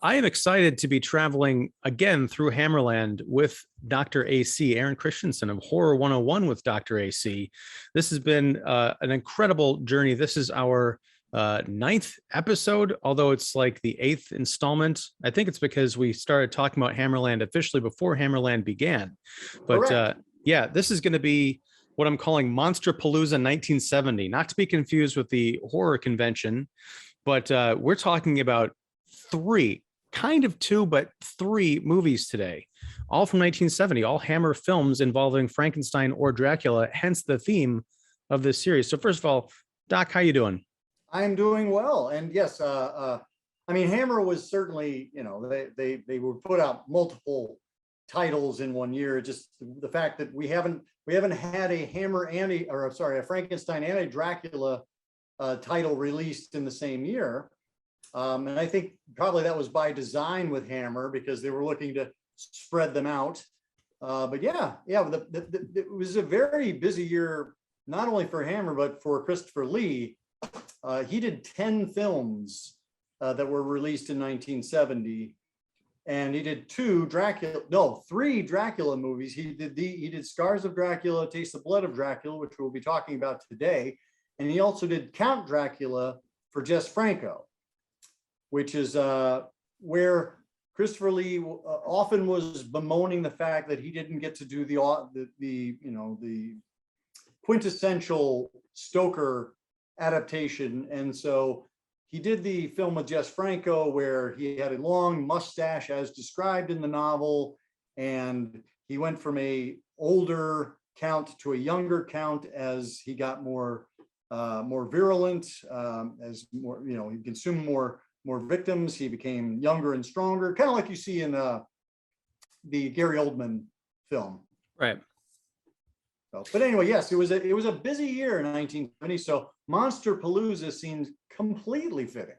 I am excited to be traveling again through Hammerland with Dr. AC, Aaron Christensen of Horror 101 with Dr. AC. This has been an incredible journey. This is our ninth episode, although it's like the eighth installment. I think it's because we started talking about Hammerland officially before Hammerland began. But yeah, this is going to be what I'm calling MONSTERPALOOZA 1970, not to be confused with the horror convention, but we're talking about three movies today, all from 1970, all Hammer films involving Frankenstein or Dracula, hence the theme of this series. So first of all, Doc, how you doing? I'm doing well. And yes, I mean, Hammer was certainly, they would put out multiple titles in one year. Just the fact that we haven't had a a Frankenstein and a Dracula title released in the same year. And I think probably that was by design with Hammer because they were looking to spread them out. But yeah, it was a very busy year, not only for Hammer, but for Christopher Lee. He did 10 films that were released in 1970. And he did three Dracula movies. He did Scars of Dracula, Taste the Blood of Dracula, which we'll be talking about today. And he also did Count Dracula for Jess Franco, which is where Christopher Lee often was bemoaning the fact that he didn't get to do the quintessential Stoker adaptation. And so he did the film with Jess Franco where he had a long mustache as described in the novel, and he went from a older Count to a younger Count as he got more virulent, as more, he consumed more victims. He became younger and stronger, kind of like you see in the Gary Oldman film. Right. So, but anyway, yes, it was a busy year in 1970. So MONSTERPALOOZA seems completely fitting.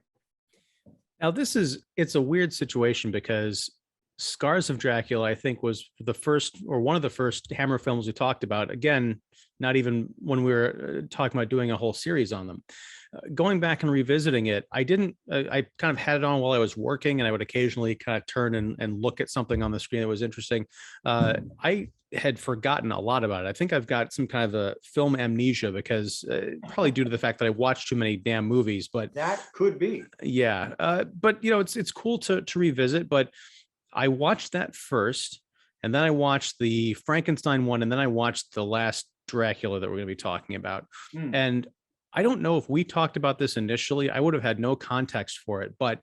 Now it's a weird situation because Scars of Dracula, I think, was the first or one of the first Hammer films we talked about. Again, not even when we were talking about doing a whole series on them. Going back and revisiting it, I kind of had it on while I was working, and I would occasionally kind of turn and look at something on the screen that was interesting. I had forgotten a lot about it. I think I've got some kind of a film amnesia because probably due to the fact that I watched too many damn movies, but that could be. Yeah. But it's cool to revisit, but I watched that first, and then I watched the Frankenstein one, and then I watched the last Dracula that we're going to be talking about. And I don't know if we talked about this initially. I would have had no context for it, but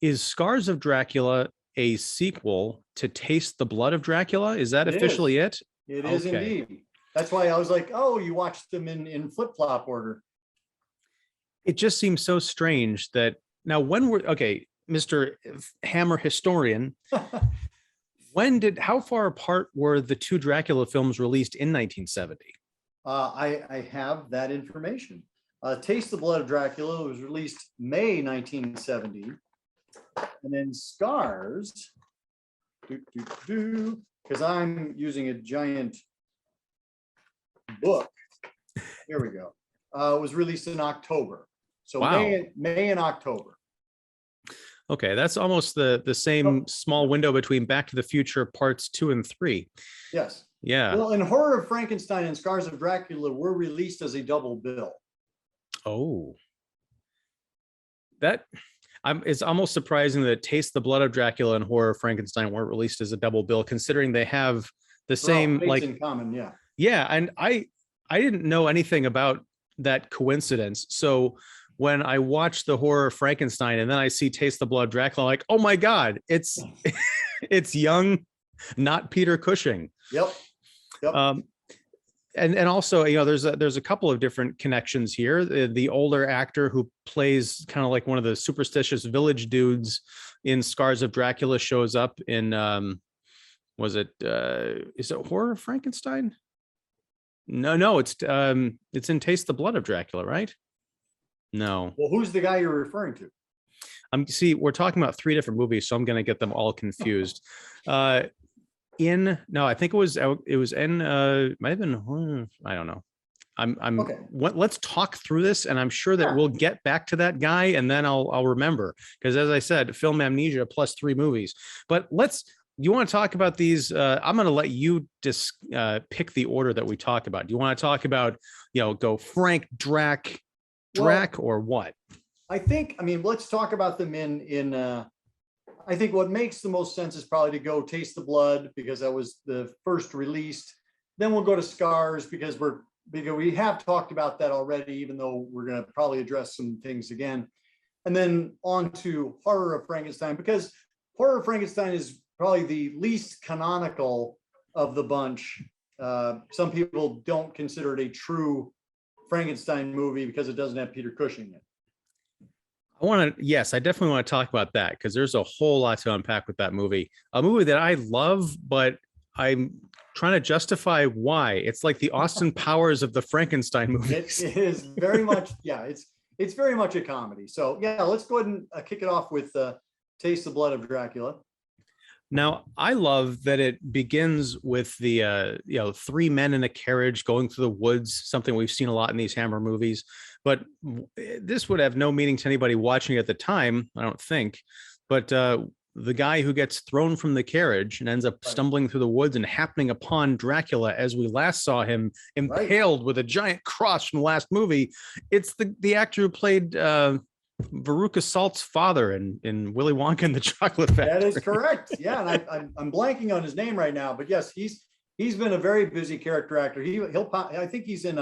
is Scars of Dracula a sequel to Taste the Blood of Dracula? Is that officially it? It is indeed. That's why I was like, oh, you watched them in flip-flop order. It just seems so strange that now Mr. Hammer historian, how far apart were the two Dracula films released in 1970? I have that information. Taste the Blood of Dracula was released May 1970. And then Scars, because I'm using a giant book. Here we go. Was released in October. So wow. May and October. Okay, that's almost the same small window between Back to the Future parts 2 and 3. Yes. Yeah. Well, and Horror of Frankenstein and Scars of Dracula were released as a double bill. Oh. It's almost surprising that Taste the Blood of Dracula and Horror of Frankenstein weren't released as a double bill, considering they have the same in common. Yeah. Yeah, and I didn't know anything about that coincidence. So when I watch the Horror of Frankenstein and then I see Taste the Blood of Dracula, I'm like, oh my God, it's young, not Peter Cushing. Yep. And also, there's a couple of different connections here. The older actor who plays kind of like one of the superstitious village dudes in Scars of Dracula shows up in is it Horror of Frankenstein? No, it's in Taste the Blood of Dracula, right? No. Well, who's the guy you're referring to? See, we're talking about three different movies, so I'm going to get them all confused. I think it was in might have been, I don't know. Okay. let's talk through this, and I'm sure that Yeah. we'll get back to that guy, and then I'll remember, because as I said, film amnesia plus 3 movies. But you want to talk about these? I'm going to let you just pick the order that we talk about. Do you want to talk about, go Frank, Drac, or what? I think, I mean, let's talk about them in I think what makes the most sense is probably to go Taste the Blood, because that was the first released. Then we'll go to Scars, because we have talked about that already, even though we're going to probably address some things again. And then on to Horror of Frankenstein, because Horror of Frankenstein is probably the least canonical of the bunch. Some people don't consider it a true Frankenstein movie because it doesn't have Peter Cushing in it. I definitely want to talk about that, because there's a whole lot to unpack with that movie. A movie that I love, but I'm trying to justify why. It's like the Austin Powers of the Frankenstein movies. It is very much, it's very much a comedy. So yeah, let's go ahead and kick it off with Taste the Blood of Dracula. Now, I love that it begins with the 3 men in a carriage going through the woods, something we've seen a lot in these Hammer movies. But this would have no meaning to anybody watching at the time, I don't think. But the guy who gets thrown from the carriage and ends up stumbling through the woods and happening upon Dracula, as we last saw him impaled with a giant cross from the last movie. It's the actor who played Veruca Salt's father in Willy Wonka and the Chocolate Factory. That is correct. Yeah, and I'm blanking on his name right now, but yes, he's been a very busy character actor. I think he's in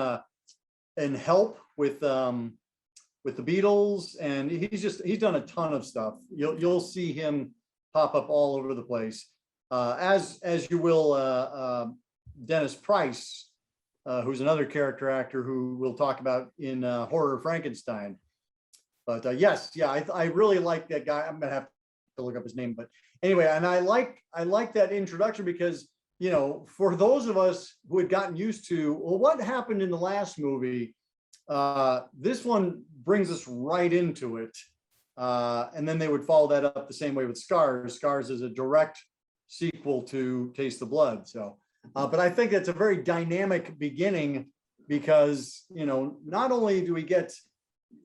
Help with the Beatles, and he's done a ton of stuff. You'll see him pop up all over the place, as you will Dennis Price, who's another character actor who we'll talk about in Horror of Frankenstein. But I really like that guy. I'm gonna have to look up his name, but anyway, and I like that introduction, because for those of us who had gotten used to, well, what happened in the last movie, this one brings us right into it, and then they would follow that up the same way with Scars. Scars is a direct sequel to Taste the Blood. So, but I think that's a very dynamic beginning, because not only do we get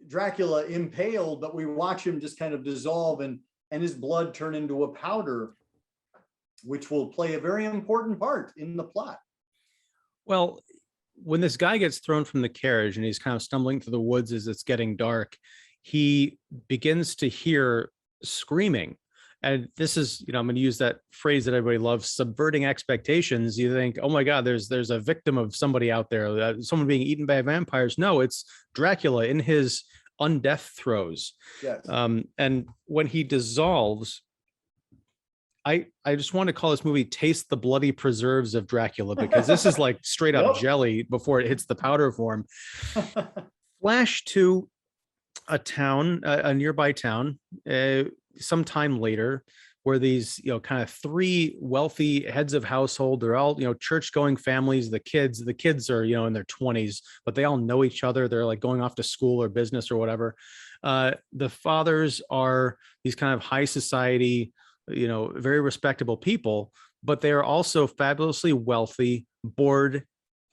Dracula impaled, but we watch him just kind of dissolve and his blood turn into a powder, which will play a very important part in the plot. Well, when this guy gets thrown from the carriage and he's kind of stumbling through the woods as it's getting dark, he begins to hear screaming. And this is, I'm going to use that phrase that everybody loves, subverting expectations. You think, oh my God, there's a victim of somebody out there, someone being eaten by vampires. No, it's Dracula in his undeath throes. Yes. And when he dissolves, I just want to call this movie Taste the Bloody Preserves of Dracula, because this is like straight up jelly before it hits the powder form. Flash to a town, a nearby town, sometime later, where these kind of 3 wealthy heads of household, they're all church going families. The kids are in their 20s, but they all know each other. They're like going off to school or business or whatever. The fathers are these kind of high society, very respectable people, but they are also fabulously wealthy, bored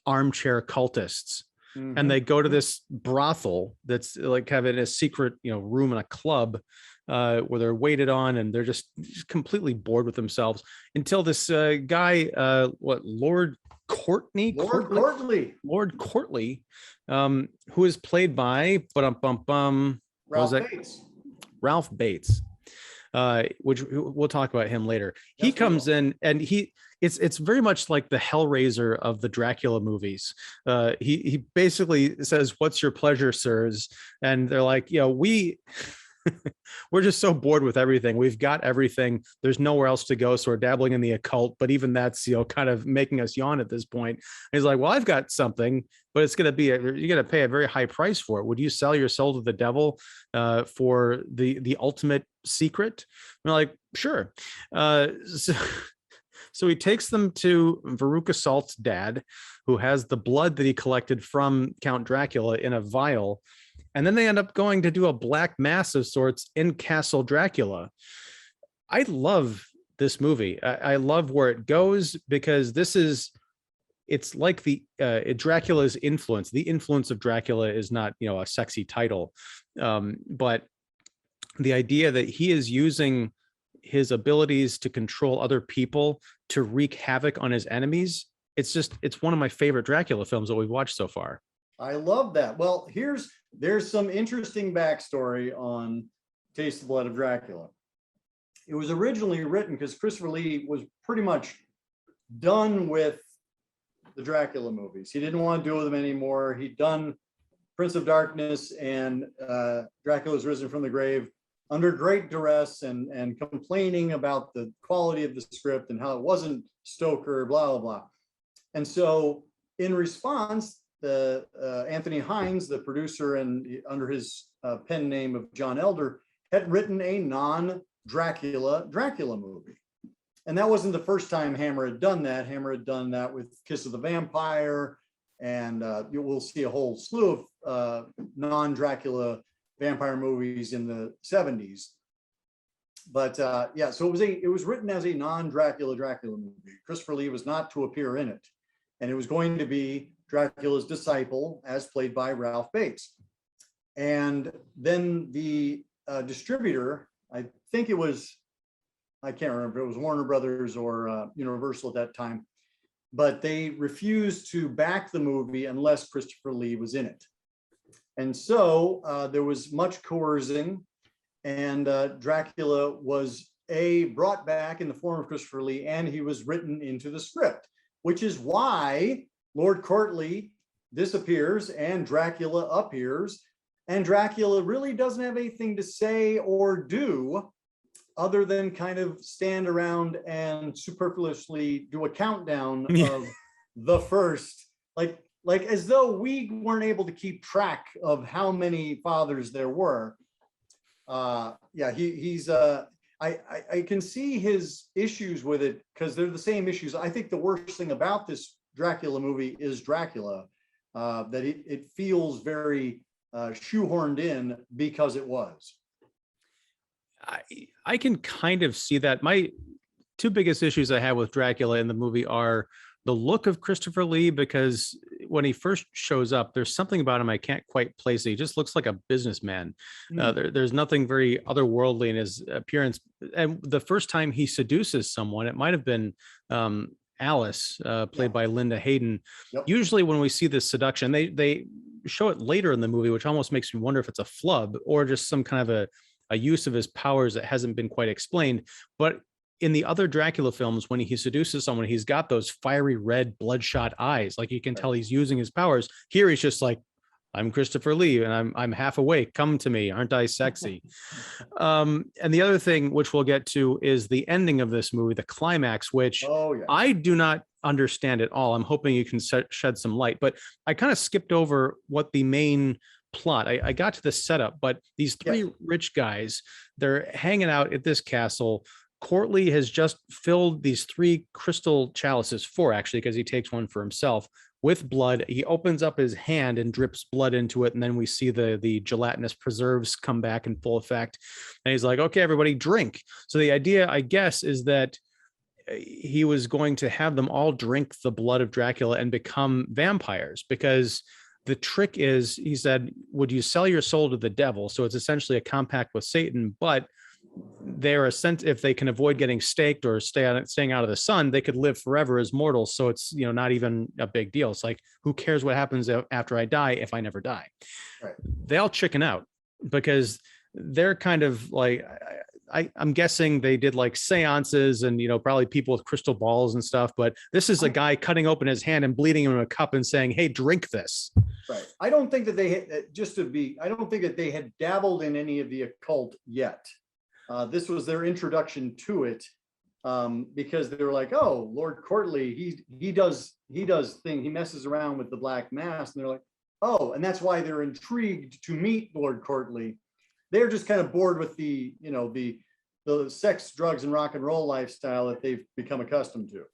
armchair cultists. Mm-hmm. And they go to this brothel that's like kind of in a secret room in a club, where they're waited on, and they're just completely bored with themselves, until this guy, Lord Courtly, who is played by Ralph Bates, which we'll talk about him later. He comes in, and it's very much like the Hellraiser of the Dracula movies. He basically says, "What's your pleasure, sirs?" And they're like, we're just so bored with everything. We've got everything. There's nowhere else to go. So we're dabbling in the occult, but even that's, kind of making us yawn at this point. And he's like, well, I've got something, but it's going to be, you're going to pay a very high price for it. Would you sell your soul to the devil for the ultimate secret? And they're like, sure. So he takes them to Veruca Salt's dad, who has the blood that he collected from Count Dracula in a vial. And then they end up going to do a black mass of sorts in Castle Dracula. I love this movie. I love where it goes, because this is it's like the Dracula's influence. The influence of Dracula is not, a sexy title, but the idea that he is using his abilities to control other people to wreak havoc on his enemies. It's one of my favorite Dracula films that we've watched so far. I love that. Well, there's some interesting backstory on Taste of the Blood of Dracula. It was originally written because Christopher Lee was pretty much done with the Dracula movies. He didn't want to do them anymore. He'd done Prince of Darkness and Dracula's Risen from the Grave under great duress and complaining about the quality of the script and how it wasn't Stoker, blah, blah, blah. And so in response, the Anthony Hines, the producer, and under his pen name of John Elder, had written a non-Dracula movie. And that wasn't the first time Hammer had done that. Hammer had done that with Kiss of the Vampire, and you will see a whole slew of non-Dracula vampire movies in the 70s. But yeah, so it was written as a non-Dracula movie. Christopher Lee was not to appear in it. And it was going to be Dracula's disciple, as played by Ralph Bates. And then the distributor, I think it was, I can't remember, it was Warner Brothers or Universal at that time, but they refused to back the movie unless Christopher Lee was in it. And so there was much coercing, and Dracula was brought back in the form of Christopher Lee, and he was written into the script, which is why Lord Courtly disappears and Dracula appears, and Dracula really doesn't have anything to say or do other than kind of stand around and superfluously do a countdown of the first, like as though we weren't able to keep track of how many fathers there were. Yeah, he's I can see his issues with it because they're the same issues. I think the worst thing about this Dracula movie is Dracula, that it feels very shoehorned in because it was. I can kind of see that. My two biggest issues I have with Dracula in the movie are the look of Christopher Lee, because when he first shows up, there's something about him I can't quite place. He just looks like a businessman. There's nothing very otherworldly in his appearance. And the first time he seduces someone, it might have been Alice, played by Linda Hayden. Yep. Usually when we see this seduction, they show it later in the movie, which almost makes me wonder if it's a flub or just some kind of a use of his powers that hasn't been quite explained. But in the other Dracula films, when he seduces someone, he's got those fiery red bloodshot eyes. Like you can tell he's using his powers. Here he's just like, I'm Christopher Lee and I'm half awake. Come to me. Aren't I sexy? And the other thing, which we'll get to, is the ending of this movie, the climax, which I do not understand at all. I'm hoping you can shed some light, but I kind of skipped over what the main plot. I got to the setup, but these three rich guys, they're hanging out at this castle. Courtly has just filled these 3 crystal chalices, 4 actually, because he takes one for himself, with blood. He opens up his hand and drips blood into it, and then we see the gelatinous preserves come back in full effect. And he's like, okay, everybody drink. So the idea, I guess, is that he was going to have them all drink the blood of Dracula and become vampires, because the trick is, he said, would you sell your soul to the devil? So it's essentially a compact with Satan, but they're if they can avoid getting staked or staying out of the sun, they could live forever as mortals. So it's, not even a big deal. It's like, who cares what happens after I die if I never die? Right. They all chicken out because they're kind of like, I'm guessing they did like seances and, probably people with crystal balls and stuff. But this is a guy cutting open his hand and bleeding him in a cup and saying, hey, drink this. Right. I don't think that I don't think that they had dabbled in any of the occult yet. This was their introduction to it, because they were like, oh, Lord Courtly, he does things, he messes around with the black mass, and they're like, oh, and that's why they're intrigued to meet Lord Courtly. They're just kind of bored with the sex, drugs, and rock and roll lifestyle that they've become accustomed to.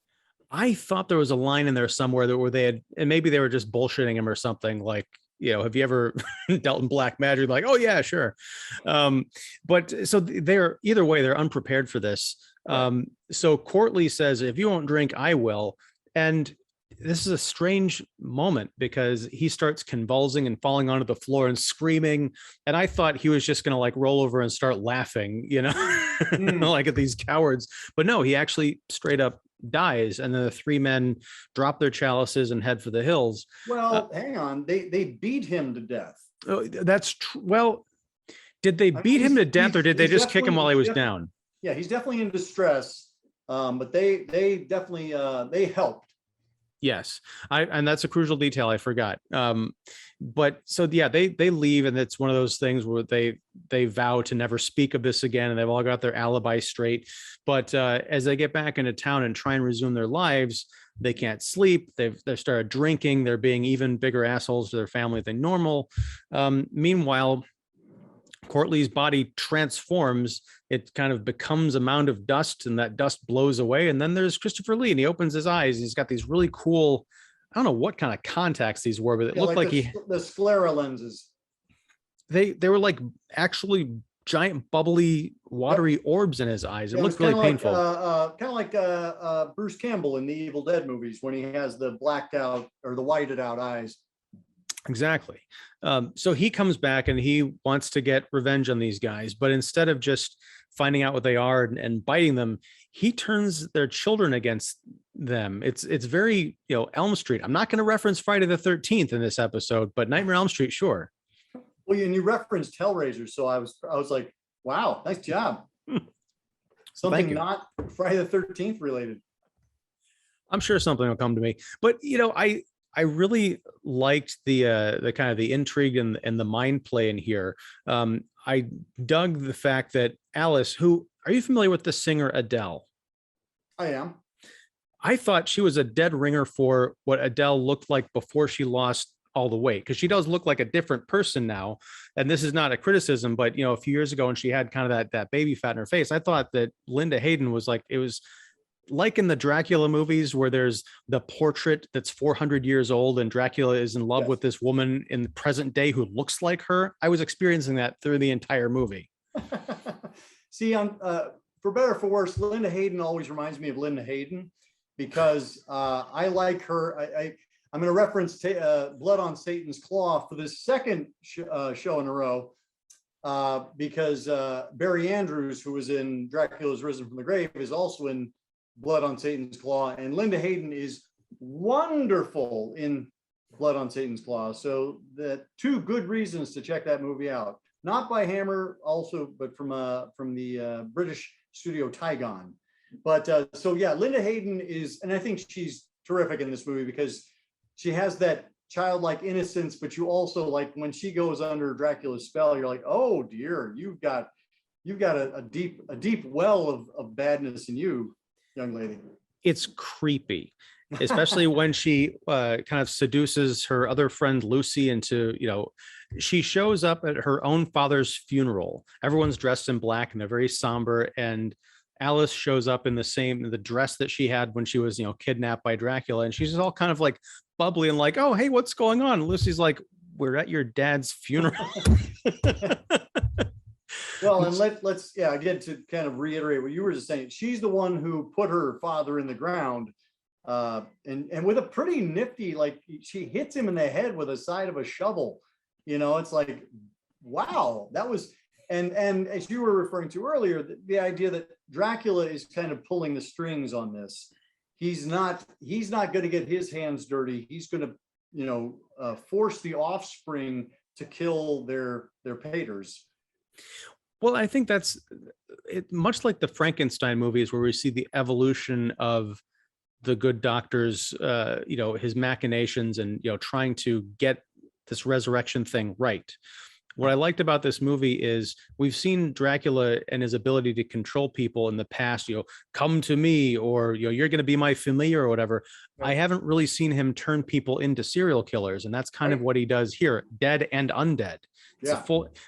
I thought there was a line in there somewhere where they had, and maybe they were just bullshitting him or something, like, have you ever dealt in black magic? Like, oh yeah, sure. But so they're, either way, they're unprepared for this. So Courtly says, if you won't drink, I will. And this is a strange moment because he starts convulsing and falling onto the floor and screaming. And I thought he was just going to like roll over and start laughing, like at these cowards. But no, he actually straight up dies. And then the three men drop their chalices and head for the hills. Well, hang on. They beat him to death. Oh, that's true. Well, did they beat him to death or did they just kick him while he was down? Yeah, he's definitely in distress. But they definitely they helped. Yes, and that's a crucial detail I forgot. But so yeah, they leave, and it's one of those things where they vow to never speak of this again, and they've all got their alibi straight. But as they get back into town and try and resume their lives, they can't sleep. They've started drinking. They're being even bigger assholes to their family than normal. Meanwhile, Courtleigh's body transforms. It kind of becomes a mound of dust, and that dust blows away. And then there's Christopher Lee, and he opens his eyes. He's got these really cool, I don't know what kind of contacts these were, but it looked like the sclera lenses. They were like actually giant bubbly watery orbs in his eyes. It looked really painful. Kind of like Bruce Campbell in the Evil Dead movies when he has the blacked out or the whited out eyes. Exactly. So he comes back and he wants to get revenge on these guys, but instead of just finding out what they are and biting them, he turns their children against them. It's very, Elm Street. I'm not going to reference Friday the 13th in this episode, but Nightmare on Elm Street, sure. Well, and you referenced Hellraiser, so I was like, wow, nice job. Something not Friday the 13th related. I'm sure something will come to me, but I really liked the kind of the intrigue and the mind play in here. I dug the fact that Alice, who, are you familiar with the singer Adele? I am. I thought she was a dead ringer for what Adele looked like before she lost all the weight, because she does look like a different person now. And this is not a criticism, but a few years ago when she had kind of that baby fat in her face, I thought that Linda Hayden was like, it was like in the Dracula movies where there's the portrait that's 400 years old and Dracula is in love with this woman in the present day who looks like her. I was experiencing that through the entire movie. See, for better or for worse, Linda Hayden always reminds me of Linda Hayden because I like her. I'm going to reference Blood on Satan's Claw for the second show in a row because Barry Andrews, who was in Dracula's Risen from the Grave, is also in Blood on Satan's Claw, and Linda Hayden is wonderful in Blood on Satan's Claw. So the two good reasons to check that movie out. Not by Hammer, also, but from the British studio Tygon. But so yeah, Linda Hayden is, and I think she's terrific in this movie because she has that childlike innocence, but you also like when she goes under Dracula's spell, you're like, oh dear, you've got a deep well of badness in you, young lady. It's creepy, especially when she kind of seduces her other friend Lucy into, she shows up at her own father's funeral. Everyone's dressed in black and they're very somber, and Alice shows up in the dress that she had when she was, kidnapped by Dracula, and she's all kind of like bubbly and like, oh, hey, what's going on? And Lucy's like, we're at your dad's funeral. Well, and let's again, to kind of reiterate what you were just saying, she's the one who put her father in the ground, and with a pretty nifty, like she hits him in the head with the side of a shovel. It's like, wow, that was, and as you were referring to earlier, the idea that Dracula is kind of pulling the strings on this. He's not going to get his hands dirty. He's going to force the offspring to kill their paters. Well, I think that's it, much like the Frankenstein movies where we see the evolution of the good doctor's, his machinations and, trying to get this resurrection thing right. What I liked about this movie is we've seen Dracula and his ability to control people in the past, come to me, or, you're going to be my familiar or whatever. Right. I haven't really seen him turn people into serial killers. And that's kind of what he does here, dead and undead. Yeah.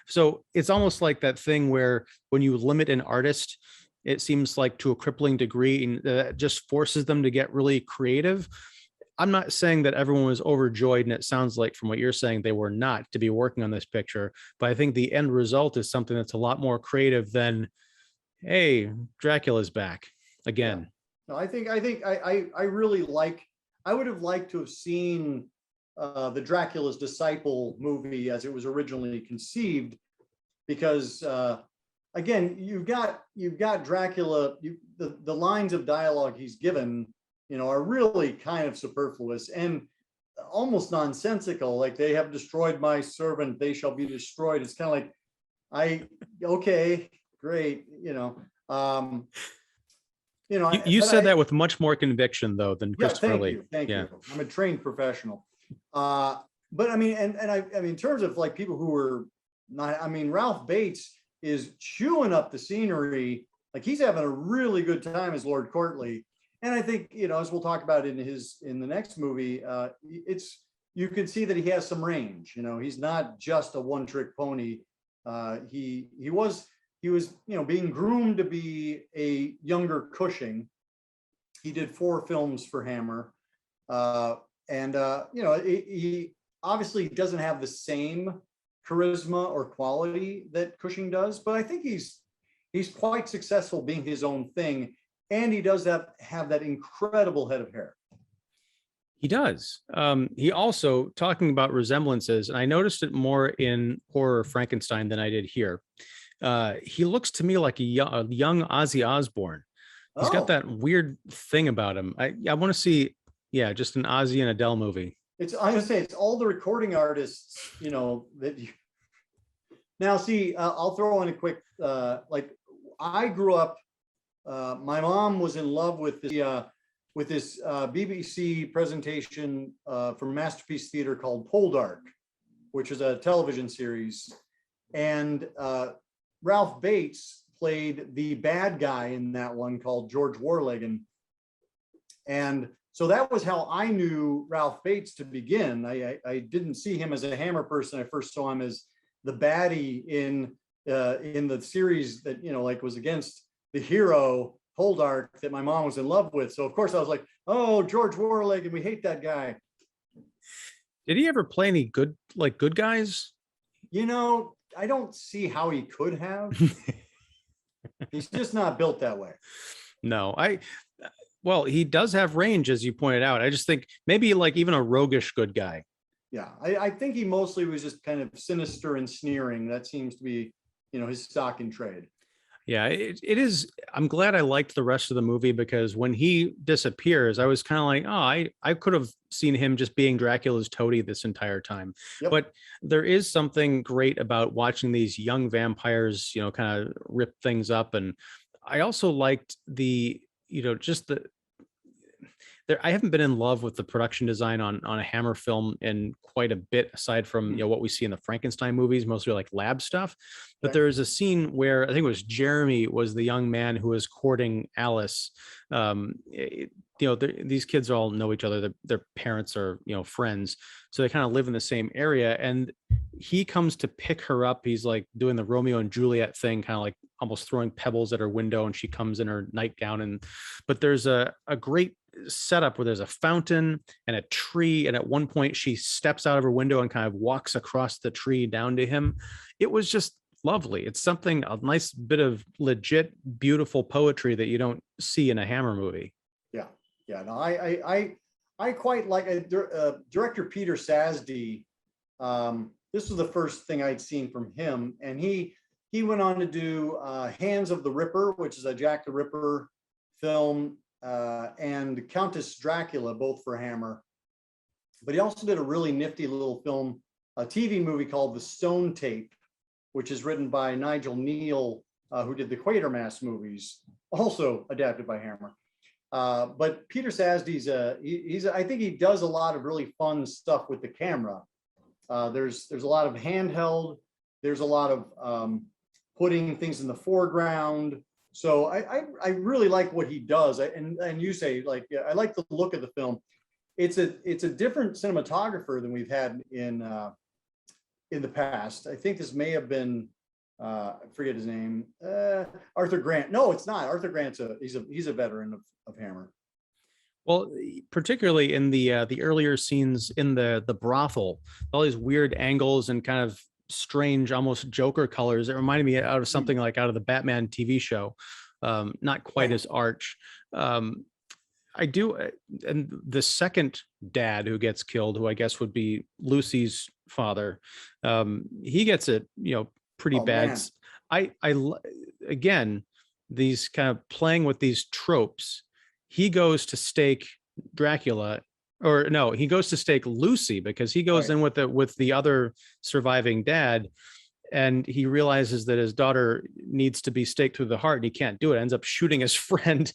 So it's almost like that thing where when you limit an artist, it seems like to a crippling degree, and that just forces them to get really creative. I'm not saying that everyone was overjoyed, and it sounds like from what you're saying, they were not, to be working on this picture. But I think the end result is something that's a lot more creative than, hey, Dracula's back again. Yeah. No, I think I really like, I would have liked to have seen the Dracula's Disciple movie as it was originally conceived, because again, you've got Dracula. The lines of dialogue he's given, are really kind of superfluous and almost nonsensical. Like, they have destroyed my servant, they shall be destroyed. It's kind of like, okay, great, You said that with much more conviction, though, than yeah, Christopher Lee. Thank you. I'm a trained professional. But I mean, in terms of like people who were not, I mean, Ralph Bates is chewing up the scenery. Like, he's having a really good time as Lord Courtly. And I think, as we'll talk about in the next movie, you can see that he has some range. He's not just a one-trick pony. He was being groomed to be a younger Cushing. He did 4 films for Hammer. He obviously doesn't have the same charisma or quality that Cushing does, but I think he's quite successful being his own thing. And he does have that incredible head of hair. He does. He also, talking about resemblances, and I noticed it more in Horror Frankenstein than I did here. He looks to me like a young Ozzy Osbourne. He's got that weird thing about him. I want to see, just an Ozzy and Adele movie. I would say it's all the recording artists, that you. Now, see, I'll throw in a quick, I grew up. My mom was in love with this BBC presentation from Masterpiece Theater called Poldark, which is a television series, and Ralph Bates played the bad guy in that one, called George Warlegan. And so that was how I knew Ralph Bates to begin. I didn't see him as a Hammer person. I first saw him as the baddie in the series that, was against the hero Poldark that my mom was in love with. So of course I was like, oh, George Warlegan, we hate that guy. Did he ever play any good guys? I don't see how he could have. He's just not built that way. No, well, he does have range, as you pointed out. I just think maybe like even a roguish good guy. Yeah, I think he mostly was just kind of sinister and sneering. That seems to be, his stock in trade. Yeah, it is. I'm glad I liked the rest of the movie, because when he disappears, I was kind of like, oh, I could have seen him just being Dracula's toady this entire time. Yep. But there is something great about watching these young vampires, kind of rip things up. And I also liked I haven't been in love with the production design on a Hammer film in quite a bit, aside from what we see in the Frankenstein movies, mostly like lab stuff. But there is a scene where I think it was Jeremy was the young man who was courting Alice. These kids all know each other. Their parents are friends, so they kind of live in the same area. And he comes to pick her up. He's like doing the Romeo and Juliet thing, kind of like almost throwing pebbles at her window, and she comes in her nightgown. But there's a great setup where there's a fountain and a tree, and at one point she steps out of her window and kind of walks across the tree down to him. It was just lovely. It's a nice bit of legit beautiful poetry that you don't see in a Hammer movie. No, I quite like director Peter Sasdy. This was the first thing I'd seen from him, and he went on to do Hands of the Ripper, which is a Jack the Ripper film, and Countess Dracula, both for Hammer. But he also did a really nifty little film, a TV movie called The Stone Tape, which is written by Nigel Neal, who did the Quatermass movies, also adapted by Hammer. But Peter Sasdy's I think he does a lot of really fun stuff with the camera. There's a lot of handheld. There's a lot of putting things in the foreground. So I really like what he does. And you say, like, I like the look of the film. It's a different cinematographer than we've had in the past. I think this may have been I forget his name, Arthur Grant. No, it's not. Arthur Grant's he's a veteran of Hammer. Well, particularly in the earlier scenes in the brothel, all these weird angles and kind of strange, almost Joker colors. It reminded me out of something like out of the Batman TV show. Not quite as arch. I do. And the second dad who gets killed, who I guess would be Lucy's father, he gets it, pretty Oh bad. man, Again, these kind of playing with these tropes. He goes to stake Dracula, or no, he goes to stake Lucy because he goes right. in with the other surviving dad, and he realizes that his daughter needs to be staked through the heart, and he can't do it. Ends up shooting his friend,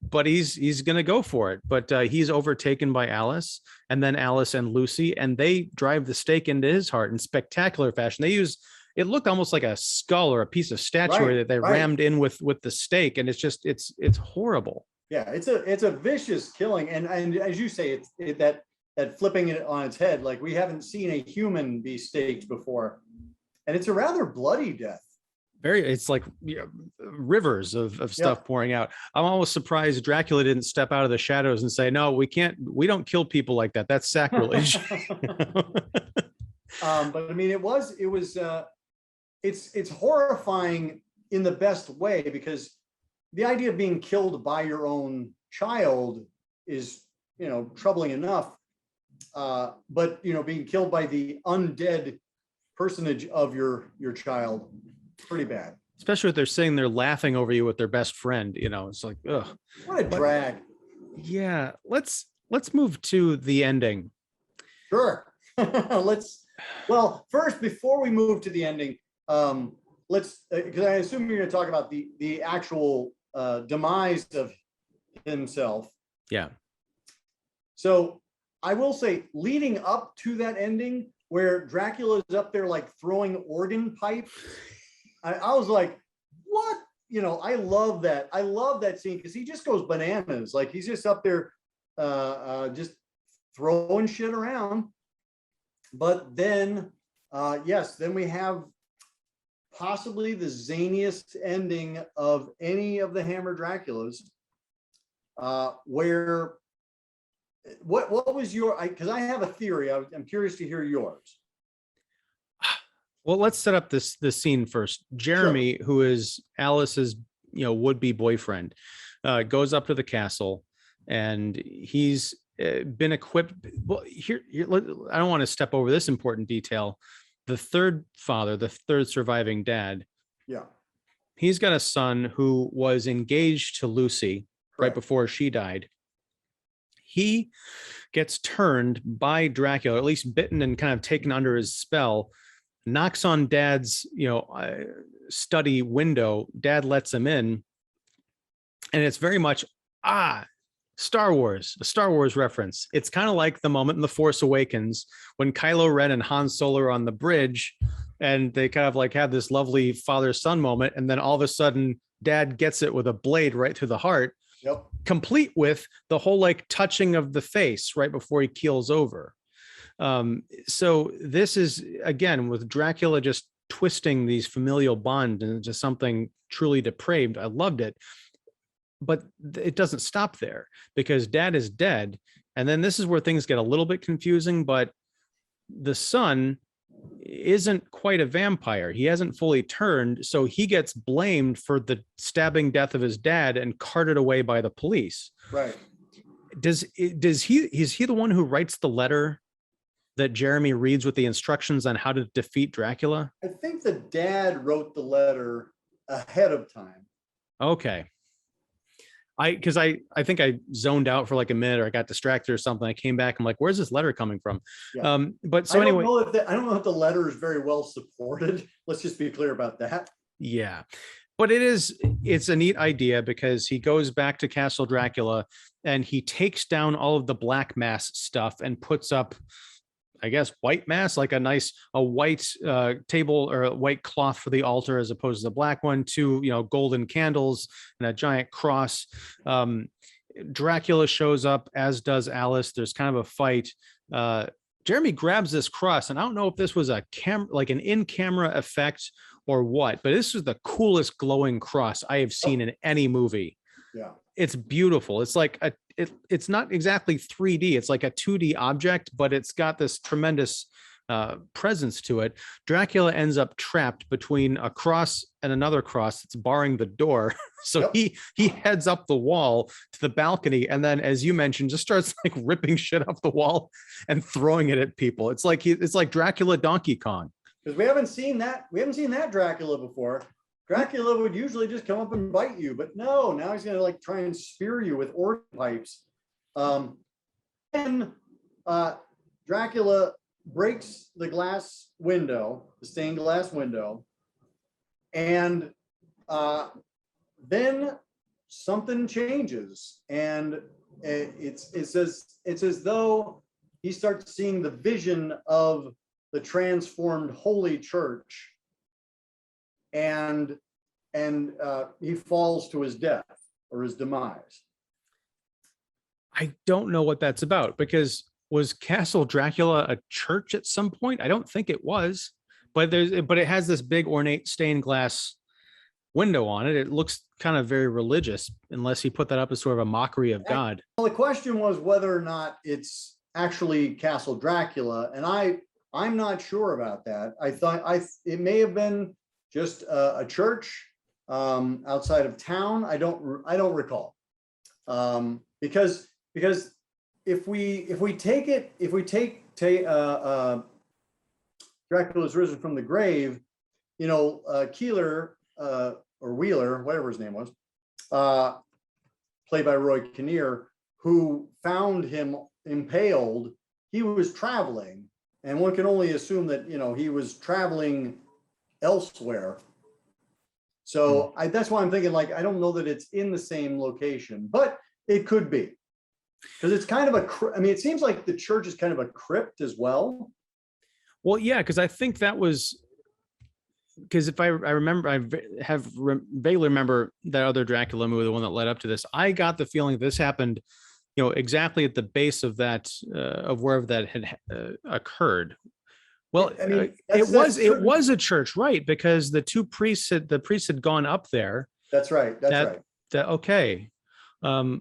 but he's gonna go for it. But he's overtaken by Alice, and then Alice and Lucy, and they drive the stake into his heart in spectacular fashion. They use, it looked almost like a skull or a piece of statuary Right, that they right. rammed in with the stake, and it's horrible. Yeah, it's a vicious killing, and as you say, that flipping it on its head, like we haven't seen a human be staked before, and it's a rather bloody death. It's like rivers of stuff pouring out. I'm almost surprised Dracula didn't step out of the shadows and say, no, we don't kill people like that. That's sacrilege. But I mean, it's horrifying in the best way, because the idea of being killed by your own child is, troubling enough. But, being killed by the undead personage of your child, pretty bad. Especially if they're sitting there laughing over you with their best friend, it's like, ugh. What a drag. Yeah, let's move to the ending. Sure. Well, first, before we move to the ending, let's, because I assume you're going to talk about the actual demise of himself. Yeah. So I will say, leading up to that ending, where Dracula is up there like throwing organ pipes, I was like, what? I love that. I love that scene because he just goes bananas. Like he's just up there just throwing shit around. But then, yes, then we have possibly the zaniest ending of any of the Hammer Draculas, where what was your, because I have a theory. I'm curious to hear yours. Well, let's set up this scene first. Jeremy, Sure. who is Alice's, would-be boyfriend, goes up to the castle, and he's been equipped. Well, here, I don't want to step over this important detail. The third father, the third surviving dad, Yeah. he's got a son who was engaged to Lucy right Correct. before she died. He gets turned by Dracula, or at least bitten and kind of taken under his spell, knocks on dad's study window. Dad lets him in, and it's very much a Star Wars reference. It's kind of like the moment in The Force Awakens when Kylo Ren and Han Solo are on the bridge, and they kind of like have this lovely father-son moment, and then all of a sudden dad gets it with a blade right through the heart. Yep. Complete with the whole like touching of the face right before he keels over. So this is, again, with Dracula just twisting these familial bonds into something truly depraved. I loved it, but it doesn't stop there, because dad is dead. And then this is where things get a little bit confusing, but the son isn't quite a vampire. He hasn't fully turned. So he gets blamed for the stabbing death of his dad and carted away by the police. Right. Is he the one who writes the letter that Jeremy reads with the instructions on how to defeat Dracula? I think the dad wrote the letter ahead of time. Okay. Because I think I zoned out for like a minute, or I got distracted or something. I came back. I'm like, where's this letter coming from? Yeah. But so I anyway, I don't know if the letter is very well supported. Let's just be clear about that. yeah, but it's a neat idea, because he goes back to Castle Dracula and he takes down all of the black mass stuff and puts up, I guess, white mass, like a white table or a white cloth for the altar, as opposed to the black one, 2 golden candles and a giant cross. Dracula shows up, as does Alice. There's kind of a fight. Jeremy grabs this cross, and I don't know if this was an in-camera effect or what, but this is the coolest glowing cross I have seen in any movie. Yeah. It's beautiful. It's like it's not exactly 3D. It's like a 2D object, but it's got this tremendous presence to it. Dracula ends up trapped between a cross and another cross that's barring the door. So he heads up the wall to the balcony, and then, as you mentioned, just starts like ripping shit off the wall and throwing it at people. It's like Dracula Donkey Kong. Because we haven't seen that Dracula before. Dracula would usually just come up and bite you, but no, now he's gonna like try and spear you with organ pipes. And Dracula breaks the glass window, the stained glass window, and then something changes, and it's as though he starts seeing the vision of the transformed holy church, and he falls to his death or his demise. I don't know what that's about, because was Castle Dracula a church at some point? I don't think it was, but it has this big ornate stained glass window on it. It looks kind of very religious, unless he put that up as sort of a mockery of God. Well, the question was whether or not it's actually Castle Dracula, and I'm not sure about that. I thought it may have been just a church outside of town. I don't recall, because if we take Dracula's Risen from the Grave, Keeler or Wheeler, whatever his name was, played by Roy Kinnear, who found him impaled. He was traveling, and one can only assume that he was traveling elsewhere. So that's why I'm thinking, like, I don't know that it's in the same location, but it could be, because it's kind of it seems like the church is kind of a crypt as well. Well, yeah, because I think that was, because if I remember, vaguely remember that other Dracula movie, the one that led up to this. I got the feeling this happened, exactly at the base of that, of wherever that had occurred. Well, I mean, it was a church, right? Because the priest had gone up there. That's right. Okay. Well,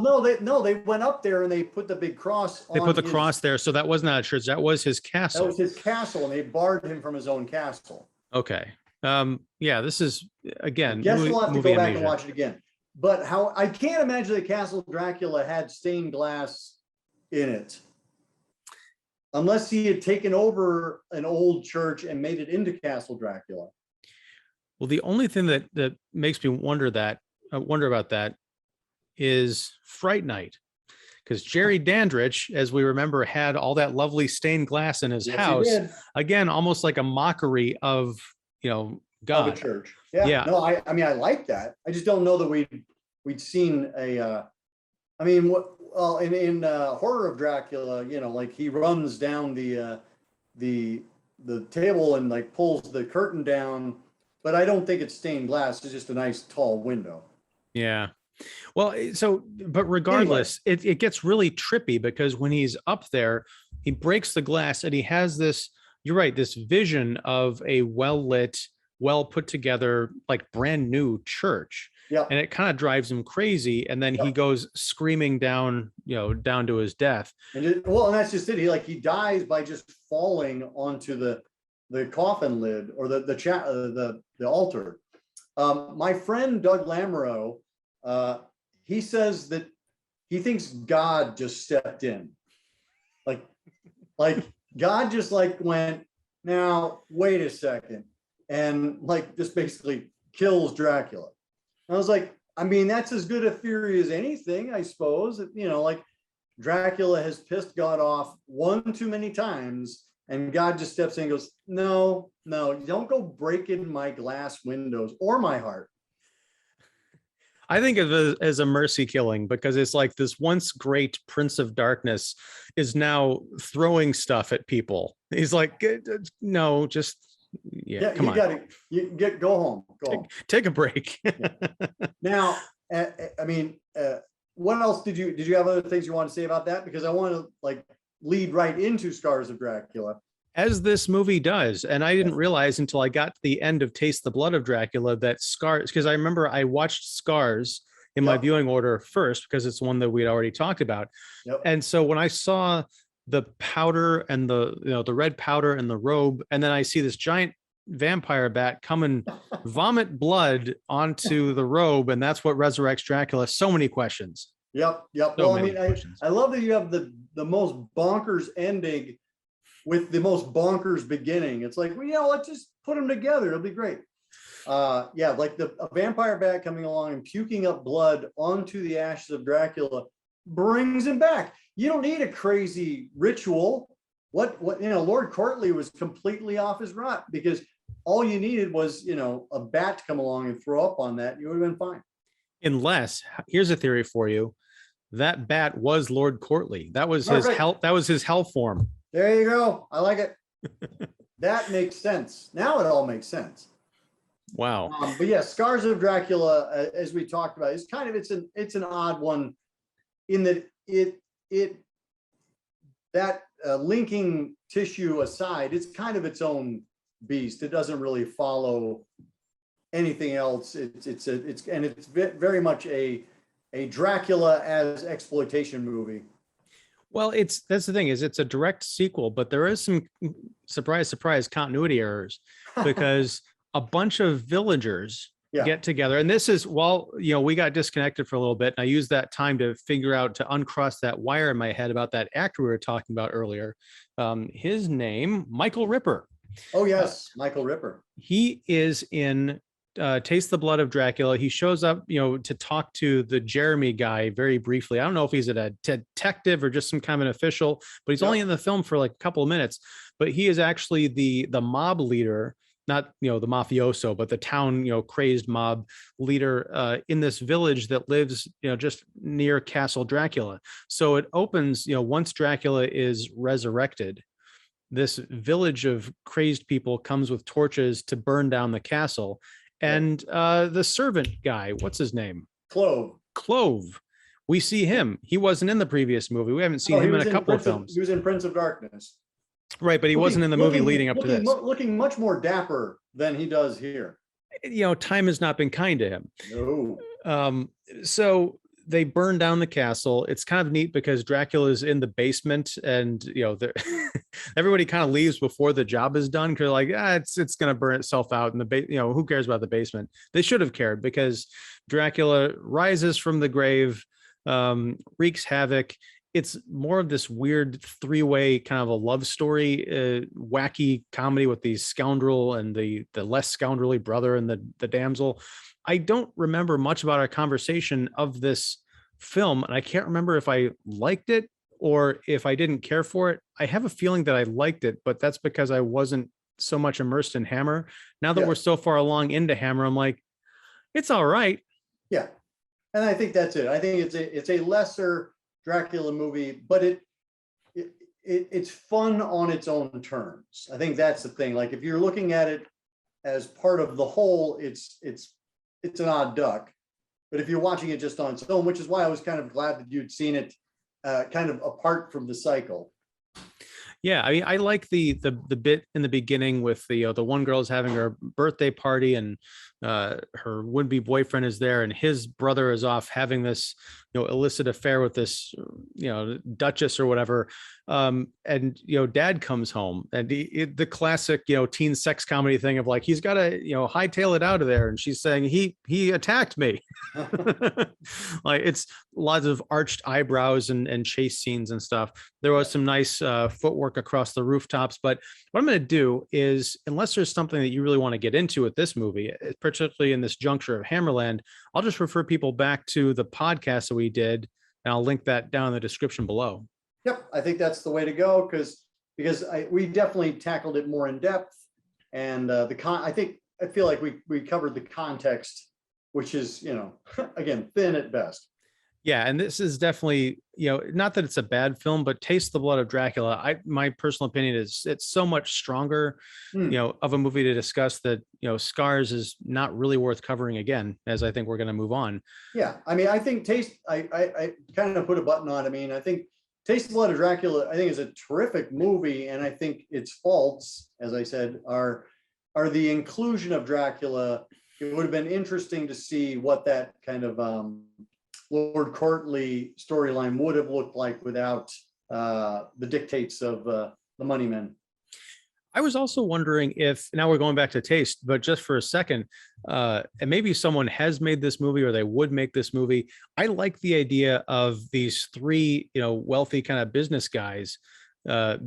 no, they went up there and they put the big cross. They put the cross there, so that was not a church. That was his castle. That was his castle, and they barred him from his own castle. Okay. Yeah, this is, again, yes, we'll have to go back and watch it again. But I can't imagine that Castle Dracula had stained glass in it, unless he had taken over an old church and made it into Castle Dracula. Well, the only thing that makes me wonder about that is Fright Night, because Jerry Dandridge, as we remember, had all that lovely stained glass in his house. Again, almost like a mockery of God. Of a church. Yeah. No, I mean, I like that. I just don't know that we'd seen a. I mean, in Horror of Dracula, like he runs down the table and like pulls the curtain down, but I don't think it's stained glass. It's just a nice tall window. Yeah. Well, but regardless, anyway, it gets really trippy, because when he's up there, he breaks the glass and he has this, you're right, this vision of a well-lit, well put together, like brand new church. Yeah. And it kind of drives him crazy. And then he goes screaming down, down to his death. And that's just it. He dies by just falling onto the coffin lid or the altar. My friend Doug Lamoureux, he says that he thinks God just stepped in, like God just went, now wait a second, and just basically kills Dracula. And I was like, I mean, that's as good a theory as anything, I suppose. Dracula has pissed God off one too many times, and God just steps in and goes, no, don't go breaking my glass windows or my heart. I think of it as a mercy killing, because it's like this once great Prince of Darkness is now throwing stuff at people. He's like, no, just come on. Go home. Take a break. Now, I mean, what else did you have other things you want to say about that? Because I want to lead right into Scars of Dracula. As this movie does. And I didn't realize until I got to the end of Taste the Blood of Dracula that Scars, because I remember I watched Scars in my viewing order first, because it's one that we'd already talked about. And so when I saw the powder and the red powder and the robe, and then I see this giant vampire bat come and vomit blood onto the robe, and that's what resurrects Dracula. So many questions. Yep. So Well, I many mean, questions. I love that you have the most bonkers ending with the most bonkers beginning. It's like, well, yeah, let's just put them together. It'll be great. Yeah, like a vampire bat coming along and puking up blood onto the ashes of Dracula brings him back. You don't need a crazy ritual. What Lord Courtly was completely off his rut, because all you needed was, a bat to come along and throw up on that. You would have been fine. Unless, here's a theory for you: that bat was Lord Courtly. That was his Perfect. hell. That was his hell form. There you go. I like it. That makes sense. Now it all makes sense. Wow. But yeah, Scars of Dracula, as we talked about, is kind of it's an odd one in that that linking tissue aside, it's kind of its own beast. It doesn't really follow anything else. It's very much a Dracula as exploitation movie. Well, that's the thing, is it's a direct sequel, but there is some surprise continuity errors, because a bunch of villagers get together, and this is, we got disconnected for a little bit, and I used that time to figure out, to uncross that wire in my head about that actor we were talking about earlier. His name, Michael Ripper. Oh yes, Michael Ripper. He is in Taste the Blood of Dracula. He shows up, to talk to the Jeremy guy very briefly. I don't know if he's a detective or just some kind of an official, but he's only in the film for like a couple of minutes. But he is actually the mob leader, not the mafioso, but the town crazed mob leader in this village that lives just near Castle Dracula. So it opens, once Dracula is resurrected, this village of crazed people comes with torches to burn down the castle. And the servant guy, what's his name? Clove. We see him. He wasn't in the previous movie. We haven't seen him in a couple of films. He was in Prince of Darkness. Right, but he wasn't in the movie leading up to this. Looking much more dapper than he does here. Time has not been kind to him. No. So they burn down the castle. It's kind of neat because Dracula's in the basement, and everybody kind of leaves before the job is done, because like, it's going to burn itself out in the who cares about the basement? They should have cared, because Dracula rises from the grave, wreaks havoc. It's more of this weird three-way kind of a love story, wacky comedy with the scoundrel and the less scoundrelly brother and the damsel. I don't remember much about our conversation of this film, and I can't remember if I liked it or if I didn't care for it. I have a feeling that I liked it, but that's because I wasn't so much immersed in Hammer. Now that we're so far along into Hammer, I'm like, it's all right. Yeah, and I think that's it. I think it's a lesser Dracula movie, but it's fun on its own terms. I think that's the thing. Like, if you're looking at it as part of the whole, it's an odd duck. But if you're watching it just on its own, which is why I was kind of glad that you'd seen it kind of apart from the cycle. Yeah, I mean, I like the bit in the beginning with the one girl's having her birthday party, and her would-be boyfriend is there, and his brother is off having this illicit affair with this duchess or whatever, and dad comes home, and the classic teen sex comedy thing of like, he's got to hightail it out of there, and she's saying he attacked me. Like, it's lots of arched eyebrows and chase scenes and stuff. There was some nice footwork across the rooftops, but what I'm going to do is, unless there's something that you really want to get into with this movie, particularly in this juncture of Hammerland, I'll just refer people back to the podcast that we did, and I'll link that down in the description below. Yep, I think that's the way to go, because we definitely tackled it more in depth, and I feel like we covered the context, which is again, thin at best. Yeah, and this is definitely, not that it's a bad film, but Taste the Blood of Dracula, my personal opinion is it's so much stronger, of a movie to discuss, that, Scars is not really worth covering again, as I think we're going to move on. Yeah, I mean, I think I kind of put a button on. I mean, I think Taste the Blood of Dracula, I think, is a terrific movie, and I think its faults, as I said, are the inclusion of Dracula. It would have been interesting to see what that kind of Lord Courtly storyline would have looked like without the dictates of the money men. I was also wondering if, now we're going back to taste, but just for a second, and maybe someone has made this movie or they would make this movie. I like the idea of these three, wealthy kind of business guys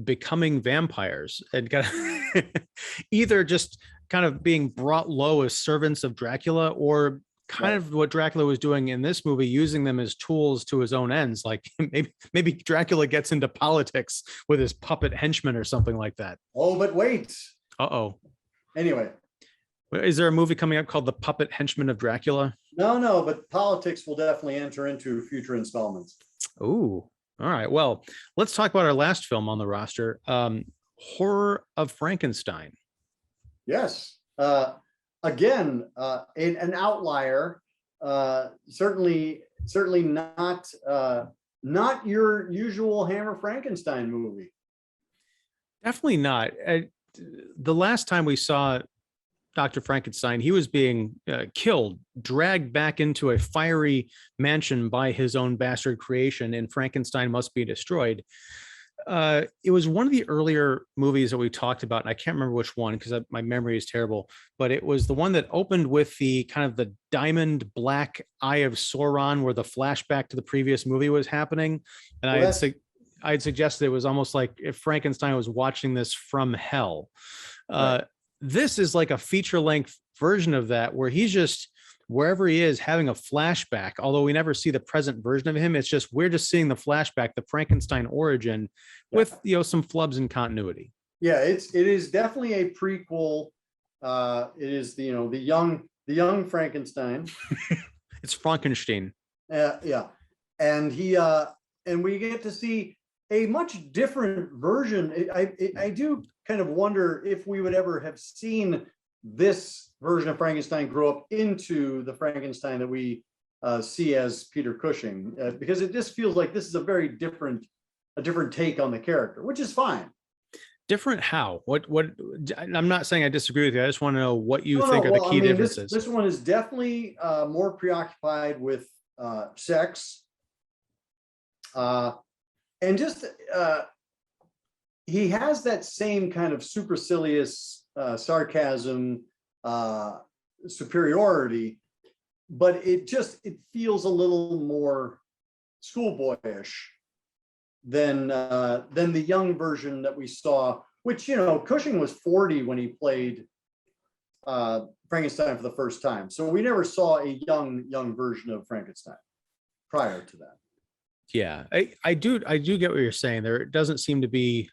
becoming vampires and kind of either just kind of being brought low as servants of Dracula, or kind of what Dracula was doing in this movie, using them as tools to his own ends. Like maybe Dracula gets into politics with his puppet henchmen or something like that. Oh, but wait. Uh-oh. Anyway. Is there a movie coming up called The Puppet Henchman of Dracula? No, but politics will definitely enter into future installments. Ooh, all right. Well, let's talk about our last film on the roster, Horror of Frankenstein. Yes. Again, an outlier, certainly not your usual Hammer Frankenstein movie. Definitely not. The last time we saw Dr. Frankenstein, he was being killed, dragged back into a fiery mansion by his own bastard creation in Frankenstein Must Be Destroyed. It was one of the earlier movies that we talked about, and I can't remember which one because my memory is terrible, but it was the one that opened with the kind of the diamond black eye of Sauron, where the flashback to the previous movie was happening. And I had suggested it was almost like if Frankenstein was watching this from hell. Right. This is like a feature-length version of that, where he's just wherever he is having a flashback, although we never see the present version of him. It's just we're just seeing the flashback, the Frankenstein origin, with some flubs in continuity. Yeah, it is definitely a prequel. It is the young Frankenstein. It's Frankenstein. Yeah, and we get to see a much different version. I do kind of wonder if we would ever have seen this version of Frankenstein grow up into the Frankenstein that we see as Peter Cushing, because it just feels like this is a very different take on the character, which is fine. Different how? What? I'm not saying I disagree with you. I just want to know what you think are the key differences. This one is definitely more preoccupied with sex, and just he has that same kind of supercilious sarcasm, superiority, but it feels a little more schoolboyish than the young version that we saw, which Cushing was 40 when he played Frankenstein for the first time, so we never saw a young version of Frankenstein prior to that. Yeah, I do get what you're saying. There doesn't seem to be.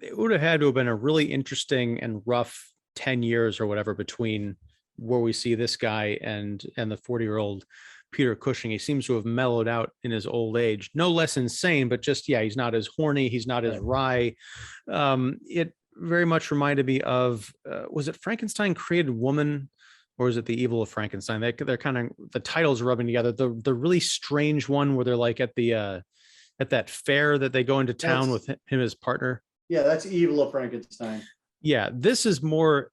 It would have had to have been a really interesting and rough 10 years or whatever between where we see this guy and the 40-year-old Peter Cushing. He seems to have mellowed out in his old age, no less insane, but just, he's not as horny. He's not as wry. It very much reminded me of, was it Frankenstein Created Woman, or is it The Evil of Frankenstein? They're kind of, the titles are rubbing together. The really strange one where they're like at that fair that they go into town with him as partner. Yeah, that's Evil of Frankenstein. Yeah, this is more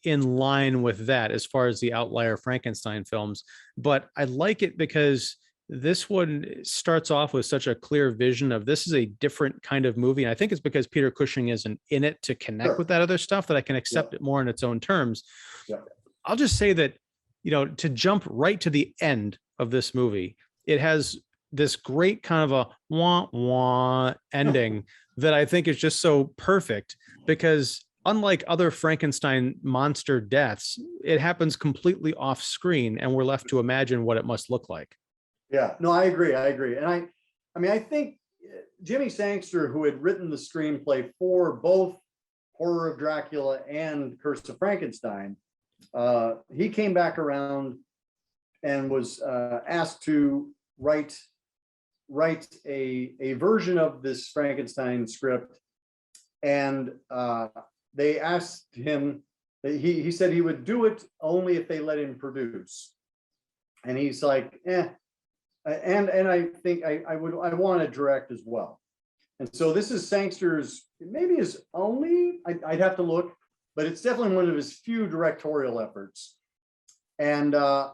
in line with that as far as the outlier Frankenstein films, but I like it because this one starts off with such a clear vision of this is a different kind of movie. And I think it's because Peter Cushing isn't in it to connect with that other stuff that I can accept it more in its own terms. Yeah. I'll just say that, to jump right to the end of this movie, it has this great kind of a wah wah ending that I think is just so perfect, because unlike other Frankenstein monster deaths, it happens completely off screen and we're left to imagine what it must look like. Yeah, no, I agree. And I think Jimmy Sangster, who had written the screenplay for both Horror of Dracula and Curse of Frankenstein, he came back around and was asked to write a version of this Frankenstein script, and they asked him, he said he would do it only if they let him produce, and he's like, and I think I want to direct as well. And so this is Sangster's, maybe his only, I'd have to look, but it's definitely one of his few directorial efforts. And I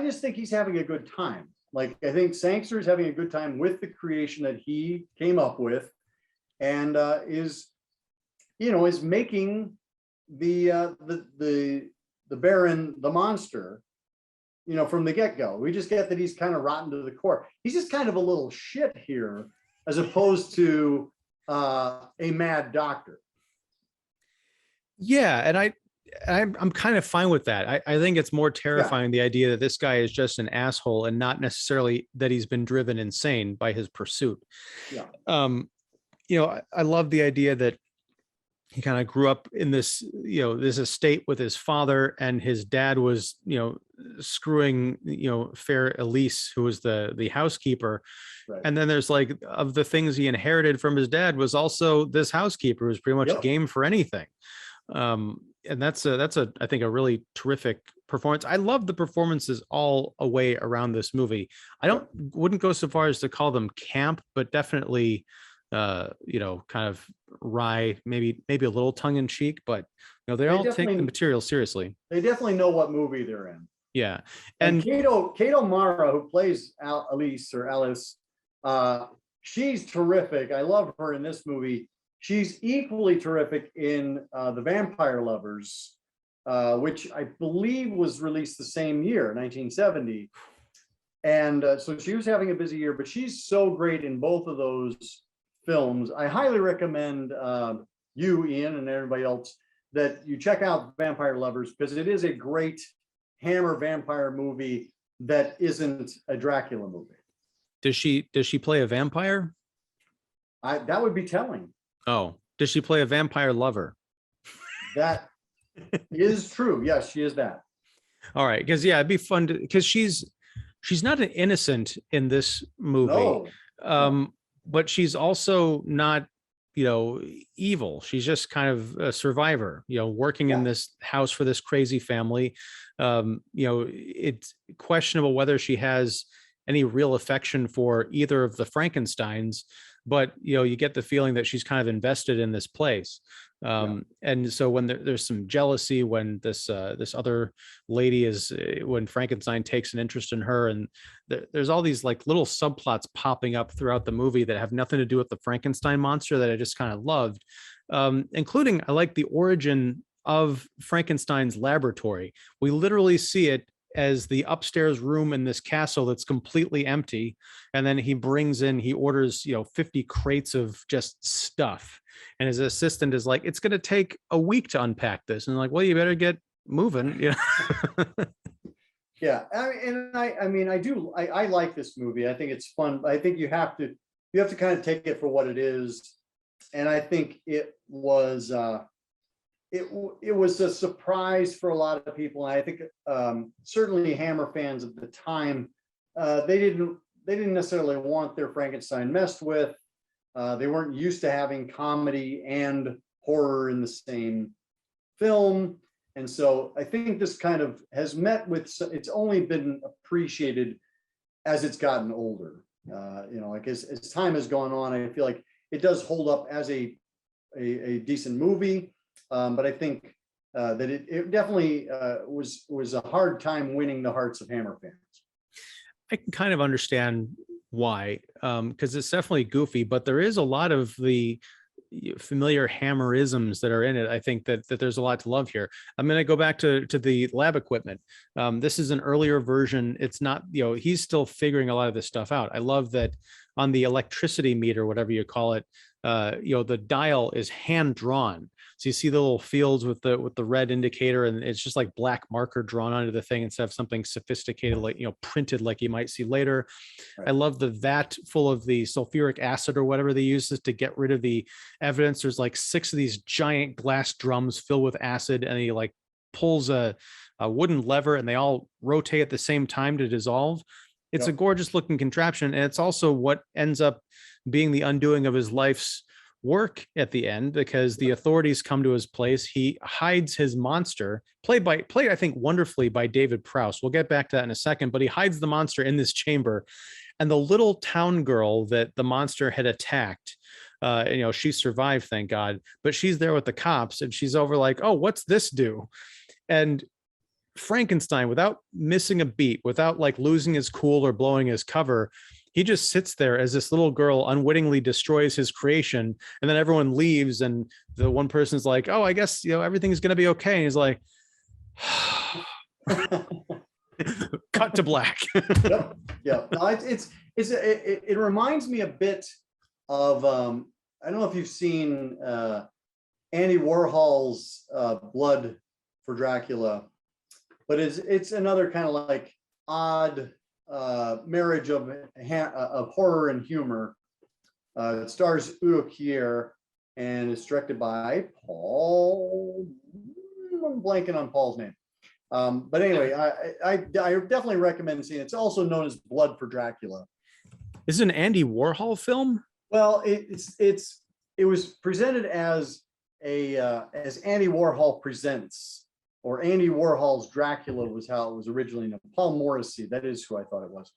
just think he's having a good time. Like, I think Sangster is having a good time with the creation that he came up with, and is making the Baron the monster, from the get-go. We just get that he's kind of rotten to the core. He's just kind of a little shit here, as opposed to a mad doctor. Yeah, and I'm kind of fine with that. I think it's more terrifying, the idea that this guy is just an asshole and not necessarily that he's been driven insane by his pursuit. Yeah. I love the idea that he kind of grew up in this, this estate with his father, and his dad was, screwing, Fair Elise, who was the housekeeper. Right. And then there's like, of the things he inherited from his dad was also this housekeeper who's pretty much game for anything. And that's I think a really terrific performance. I love the performances all a way around this movie. Wouldn't go so far as to call them camp, but definitely kind of wry, maybe a little tongue in cheek, but they all take the material seriously. They definitely know what movie they're in. Yeah. And Kato Mara, who plays Alice, she's terrific. I love her in this movie. She's equally terrific in The Vampire Lovers, which I believe was released the same year, 1970. And so she was having a busy year, but she's so great in both of those films. I highly recommend you, Ian, and everybody else that you check out Vampire Lovers, because it is a great Hammer vampire movie that isn't a Dracula movie. Does she play a vampire? That would be telling. Oh, does she play a vampire lover? That is true. Yes, she is that. All right, because it'd be fun because she's not an innocent in this movie. No. But she's also not, evil. She's just kind of a survivor, working in this house for this crazy family. It's questionable whether she has any real affection for either of the Frankensteins, but you get the feeling that she's kind of invested in this place. And so when there's some jealousy when this other lady when Frankenstein takes an interest in her, and there's all these like little subplots popping up throughout the movie that have nothing to do with the Frankenstein monster that I just kind of loved, including I like the origin of Frankenstein's laboratory. We literally see it as the upstairs room in this castle that's completely empty, and then he orders 50 crates of just stuff, and his assistant is like, it's going to take a week to unpack this, and like, well, you better get moving. Yeah, I like this movie. I think it's fun. I think you have to kind of take it for what it is, and I think it was it was a surprise for a lot of people. And I think certainly Hammer fans at the time, they didn't necessarily want their Frankenstein messed with. They weren't used to having comedy and horror in the same film. And so I think this kind of has met with, it's only been appreciated as it's gotten older. Like as time has gone on, I feel like it does hold up as a decent movie. But I think that it definitely was a hard time winning the hearts of Hammer fans. I can kind of understand why, because it's definitely goofy, but there is a lot of the familiar Hammerisms that are in it. I think that there's a lot to love here. I'm going to go back to the lab equipment. This is an earlier version. It's not, he's still figuring a lot of this stuff out. I love that on the electricity meter, whatever you call it, the dial is hand drawn. So you see the little fields with the red indicator, and it's just like black marker drawn onto the thing instead of something sophisticated, like, printed like you might see later. Right. I love the vat full of the sulfuric acid or whatever they use to get rid of the evidence. There's like 6 of these giant glass drums filled with acid, and he like pulls a wooden lever, and they all rotate at the same time to dissolve. It's a gorgeous looking contraption. And it's also what ends up being the undoing of his life's work at the end, because the authorities come to his place. He hides his monster, played I think wonderfully by David Prowse. We'll get back to that in a second, but he hides the monster in this chamber, and the little town girl that the monster had attacked, she survived, thank God, but she's there with the cops, and she's over like, oh, what's this do? And Frankenstein, without missing a beat, without like losing his cool or blowing his cover, he just sits there as this little girl unwittingly destroys his creation, and then everyone leaves, and the one person's like, "Oh, I guess everything's gonna be okay." And he's like, cut to black. Yep. Yeah. No, it reminds me a bit of I don't know if you've seen Andy Warhol's Blood for Dracula, but it's another kind of like odd marriage of horror and humor. It stars Udo Kier and is directed by Paul. I'm blanking on Paul's name. But anyway, I definitely recommend seeing it. It's also known as Blood for Dracula. Is it an Andy Warhol film? Well, it was presented as as Andy Warhol Presents, or Andy Warhol's Dracula was how it was originally known. Paul Morrissey, that is who I thought it was.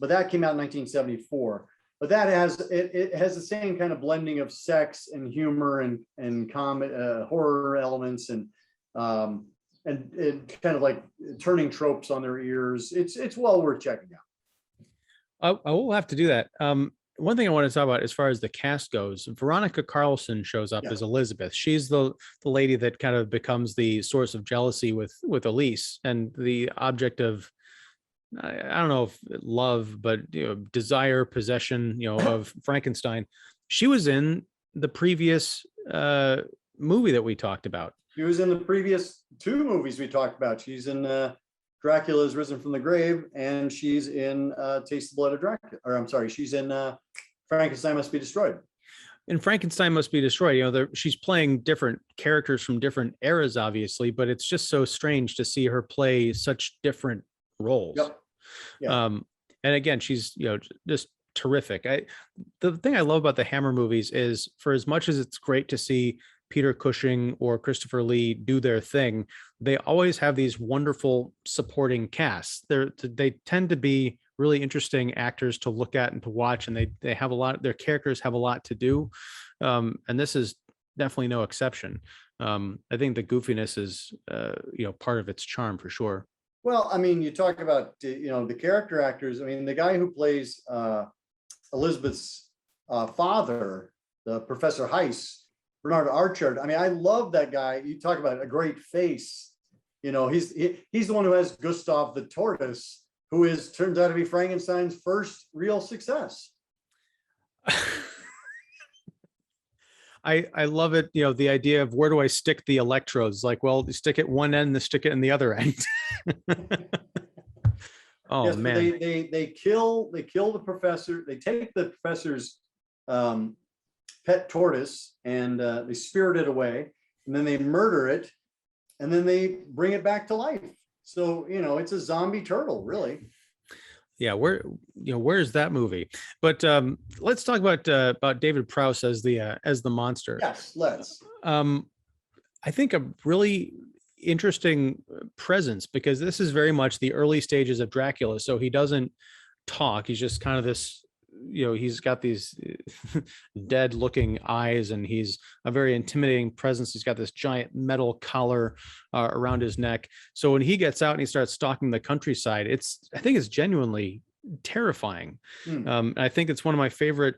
But that came out in 1974. But that it has the same kind of blending of sex and humor and horror elements and kind of like turning tropes on their ears. It's well worth checking out. I will have to do that. One thing I want to talk about as far as the cast goes, Veronica Carlson shows up as Elizabeth. She's the lady that kind of becomes the source of jealousy with Elise and the object of, I don't know if love, but desire, possession, of Frankenstein. She was in the previous movie that we talked about. She was in the previous two movies we talked about. She's in Dracula's Risen from the Grave, and she's in Taste the Blood of Dracula. Or I'm sorry, she's in Frankenstein Must Be Destroyed. In Frankenstein Must Be Destroyed, she's playing different characters from different eras, obviously, but it's just so strange to see her play such different roles. Yep. Yeah. And again, she's just terrific. The thing I love about the Hammer movies is, for as much as it's great to see Peter Cushing or Christopher Lee do their thing, they always have these wonderful supporting casts. They tend to be really interesting actors to look at and to watch, and they have their characters have a lot to do. And this is definitely no exception. I think the goofiness is part of its charm for sure. Well, I mean, you talk about the character actors. I mean, the guy who plays Elizabeth's father, the Professor Heiss, Bernard Archer. I mean, I love that guy. You talk about a great face. He's the one who has Gustav the Tortoise, who turns out to be Frankenstein's first real success. I love it. The idea of, where do I stick the electrodes? Like, well, you stick it one end, then stick it in the other end. Oh, yes, man. They kill the professor. They take the professor's pet tortoise and they spirit it away, and then they murder it, and then they bring it back to life. So it's a zombie turtle, really. Yeah, where's that movie? But let's talk about David Prowse as the monster. Yes, let's. I think a really interesting presence, because this is very much the early stages of Dracula. So he doesn't talk. He's just kind of this, he's got these dead looking eyes, and he's a very intimidating presence. He's got this giant metal collar around his neck. So when he gets out and he starts stalking the countryside, I think it's genuinely terrifying. And I think it's one of my favorite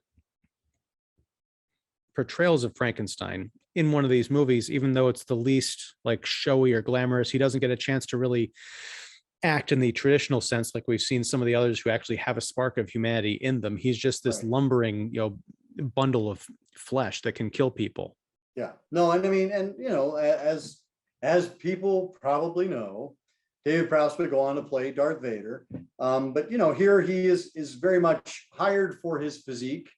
portrayals of Frankenstein in one of these movies, even though it's the least like showy or glamorous. He doesn't get a chance to really act in the traditional sense like we've seen some of the others who actually have a spark of humanity in them. He's just this lumbering bundle of flesh that can kill people. Yeah, no, and I mean, and as people probably know, David Prowse would go on to play Darth Vader, but here he is very much hired for his physique,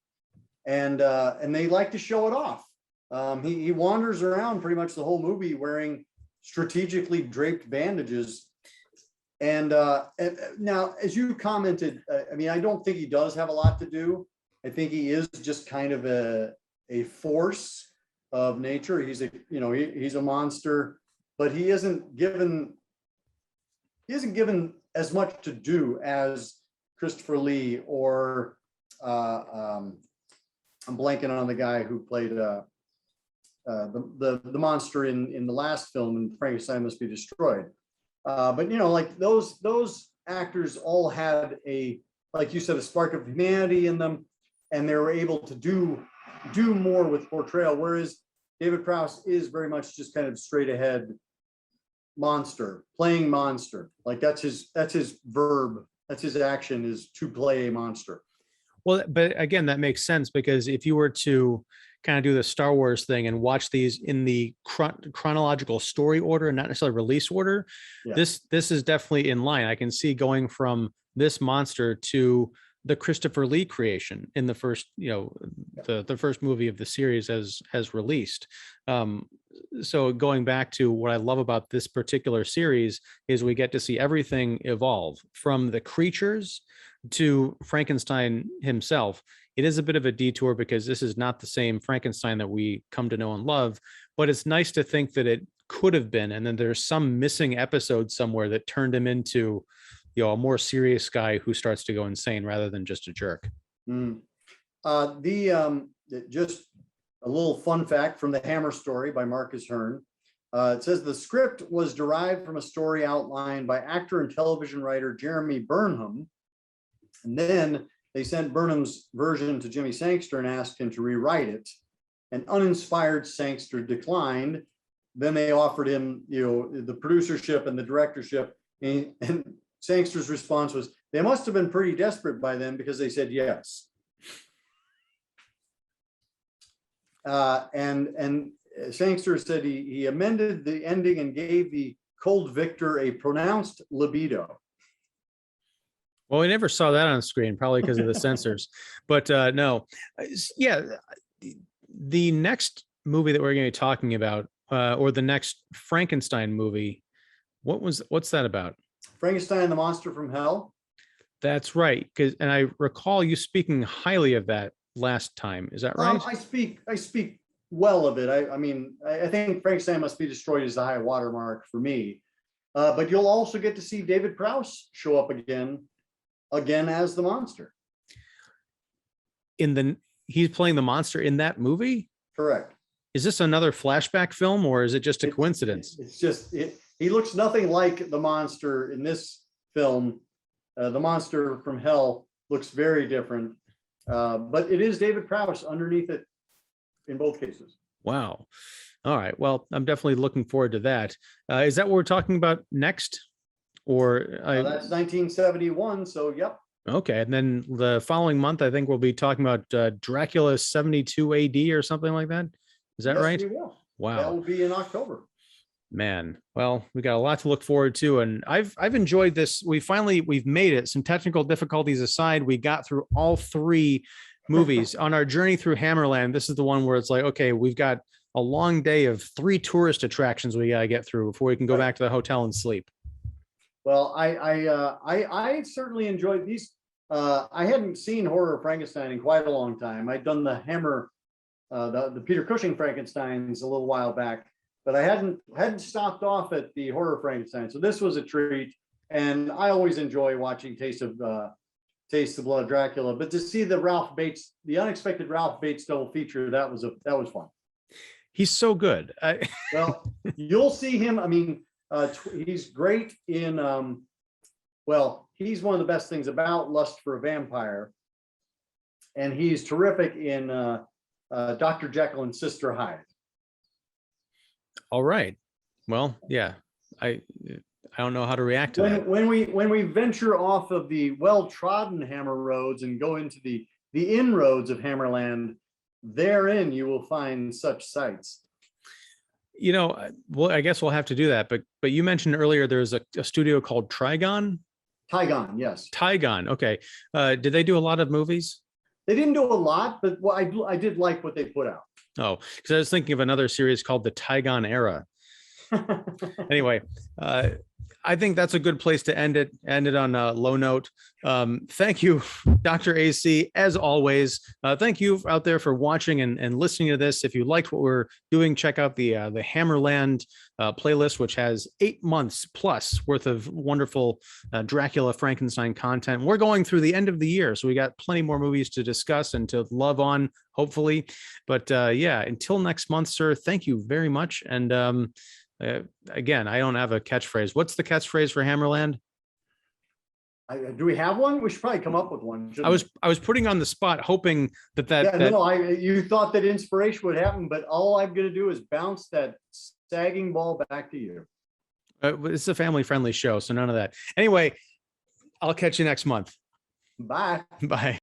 and they like to show it off. He wanders around pretty much the whole movie wearing strategically draped bandages. And now, as you commented, I mean, I don't think he does have a lot to do. I think he is just kind of a force of nature. He's a monster, but he isn't given as much to do as Christopher Lee or I'm blanking on the guy who played the monster in the last film, and Frankenstein Must Be Destroyed. But like those actors all had like you said, a spark of humanity in them, and they were able to do more with portrayal. Whereas David Prowse is very much just kind of straight ahead monster, playing monster. Like that's his verb. That's his action, is to play a monster. Well, but again, that makes sense, because if you were to kind of do the Star Wars thing and watch these in the chronological story order and not necessarily release order, Yeah. this is definitely in line. I can see going from this monster to the Christopher Lee creation in the first, the first movie of the series as released. So going back to what I love about this particular series is we get to see everything evolve from the creatures to Frankenstein himself. It is a bit of a detour because this is not the same Frankenstein that we come to know and love, but it's nice to think that it could have been, and then there's some missing episode somewhere that turned him into, a more serious guy who starts to go insane rather than just a jerk. Just a little fun fact from the Hammer story by Marcus Hearn. It says the script was derived from a story outlined by actor and television writer Jeremy Burnham. And then they sent Burnham's version to Jimmy Sangster and asked him to rewrite it. An uninspired Sangster declined. Then they offered him, the producership and the directorship. And Sangster's response was, they must have been pretty desperate by then because they said yes. And Sangster said he amended the ending and gave the cold victor a pronounced libido. Well, we never saw that on screen, probably because of the censors. But no, yeah, the next movie that we're going to be talking about, or the next Frankenstein movie, what's that about? Frankenstein, the Monster from Hell. That's right. And I recall you speaking highly of that last time. Is that right? I speak well of it. I think Frankenstein Must Be Destroyed is the high watermark for me. But you'll also get to see David Prowse show up again as the monster. He's playing the monster in that movie? Correct. Is this another flashback film, or is it just a coincidence? It's just he looks nothing like the monster in this film. The Monster from Hell looks very different, but it is David Prowse underneath it in both cases. Wow. All right. Well, I'm definitely looking forward to that. Is that what we're talking about next? Or that's 1971. So, yep. Okay. And then the following month, I think we'll be talking about Dracula 72 AD or something like that. Is that right? We will. Wow. That will be in October. Man, well, we got a lot to look forward to, and I've enjoyed this. We've made it. Some technical difficulties aside, we got through all three movies on our journey through Hammerland. This is the one where it's like, okay, we've got a long day of 3 tourist attractions we gotta get through before we can go back to the hotel and sleep. Well, I certainly enjoyed these. I hadn't seen Horror of Frankenstein in quite a long time. I'd done the Hammer, the Peter Cushing Frankensteins a little while back, but I hadn't stopped off at the Horror of Frankenstein. So this was a treat, and I always enjoy watching Taste of Blood of Dracula. But to see the unexpected Ralph Bates double feature, that was fun. He's so good. Well, you'll see him. I mean, he's great in. He's one of the best things about Lust for a Vampire, and he's terrific in Dr. Jekyll and Sister Hyde. All right. Well, yeah, I don't know how to react to that. When we venture off of the well-trodden Hammer roads and go into the inroads of Hammerland, therein you will find such sights. Well, I guess we'll have to do that. But you mentioned earlier there's a studio called Trigon. Tygon, yes. Tygon. Okay. Did they do a lot of movies? They didn't do a lot, but I did like what they put out. Oh, because I was thinking of another series called the Tygon Era. Anyway, I think that's a good place to end it. End it on a low note. Thank you, Dr. AC, as always. Thank you out there for watching and listening to this. If you liked what we're doing, check out the Hammerland playlist, which has 8 months plus worth of wonderful Dracula Frankenstein content. We're going through the end of the year, so we got plenty more movies to discuss and to love on, hopefully. But yeah, until next month, sir, thank you very much. And again, I don't have a catchphrase. What's the catchphrase for Hammerland? Do we have one? We should probably come up with one. I was putting on the spot, hoping that you thought that inspiration would happen, but all I'm going to do is bounce that sagging ball back to you. It's a family-friendly show, so none of that. Anyway, I'll catch you next month. Bye. Bye.